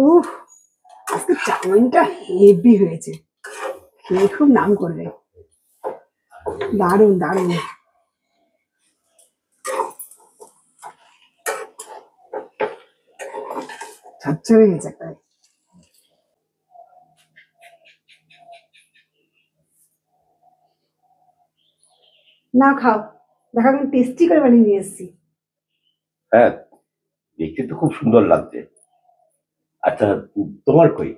উফ, আজকে চাউমিনটা হেভি হয়েছে। খেয়ে খুব নাম করবে। দারুণ দারুণ। ঝরঝরে হয়েছে একটা। না খাও, দেখা আমি টেস্টি করে বানিয়ে নিয়ে এসেছি। হ্যাঁ, দেখতে তো খুব সুন্দর লাগছে। আচ্ছা, তোমার কই?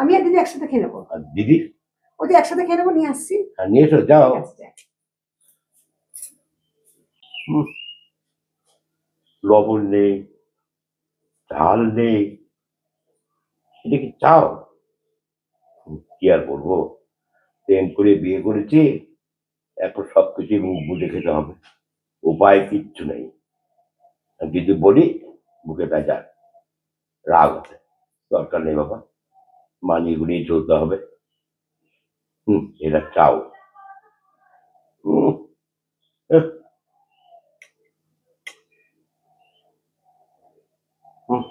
আমি আর দিদি একসাথে খেয়ে নেবো। আর দিদি? ওদের একসাথে খেয়ে নেবো, নিয়ে আসছি। নিয়ে এসো, যাও। ঠিক আছে, যাই। হুম, লবণ নেই, ঝাল নেই, এটা কি চাও? কি আর বলবো, প্রেম করে বিয়ে করেছি, এখন সবকিছু মুখ বুঝে খেতে হবে, উপায় কিচ্ছু নেই। আর যদি বলি মুখে বেজার, রাগ আছে। দরকার নেই বাবা, মানিয়ে গুনিয়ে চলতে হবে। এটা চাও। উম, এহ, হুম,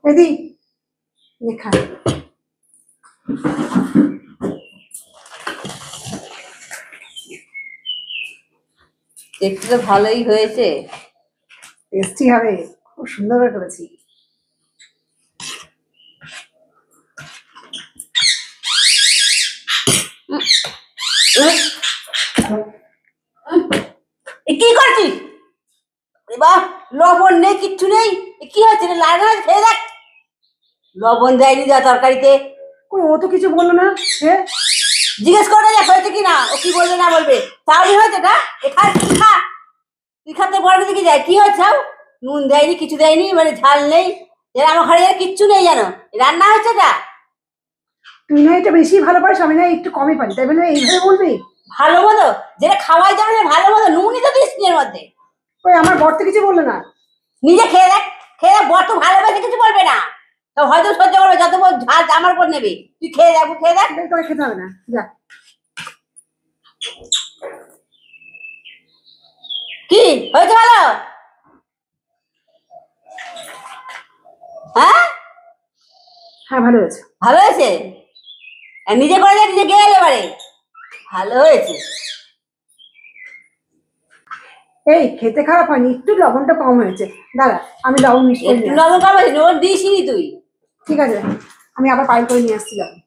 দিদি, খা। দেখতে তো ভালোই হয়েছে। টেস্টি হবে, খুব সুন্দর করে করেছি। কি করছিস? বাহ, লবণ নেই, কিচ্ছু নেই। কি হচ্ছে রে? লাল লাল খেয়ে দেখ। লবণ দেয়নি যা তরকারিতে। ও তো কিছু বললো না। হ্যাঁ, জিজ্ঞেস করে দেখ হয়েছে কিনা, ও কি বলবে না বলবে। তাহলে হয়েছে না, এখানে তুই খা। তুই খাতে বড় দিকে যায়, কি হয়েছে? নুন দেয়নি, কিছু দেয়নি, মানে ঝাল নেই। এর আমার ঘরে কিচ্ছু নেই জানো, রান্না হচ্ছে না। তুই না এটা বেশি ভালো পারিস, আমি না একটু কমই পারি, তাই বলে এইভাবে বলবি? ভালো মতো যেটা খাওয়াই যাবে, ভালো মতো নুনই তো দিস এর মধ্যে। ওই আমার বর তো কিছু বললো না। নিজে খেয়ে দেখ, খেয়ে দেখ, বর তো ভালোবেসে কিছু বলবে না। তো হয়তো সহ্য করবে, যত ঝাল আমার উপর নেবে। তুই খেয়ে দেখ, খেয়ে দেখ। তোকে খেতে হবে না, যা। কি হয়েছে ভালো? হ্যাঁ, হ্যাঁ, ভালো হয়েছে। ভালো হয়েছে। আর নিজে করে দেখ, নিজে গেলে এবারে ভালো হয়েছে। এই খেতে খারাপ হয়নি, একটু লবণটা কম হয়েছে। দাঁড়া, আমি লবণ মিক্স করে একটু নিয়ে লবণ আসছি। কম হয়েছে, ওর দিসনি তুই। ঠিক আছে, আমি আবার পাইল করে নিয়ে আসছি লবণ।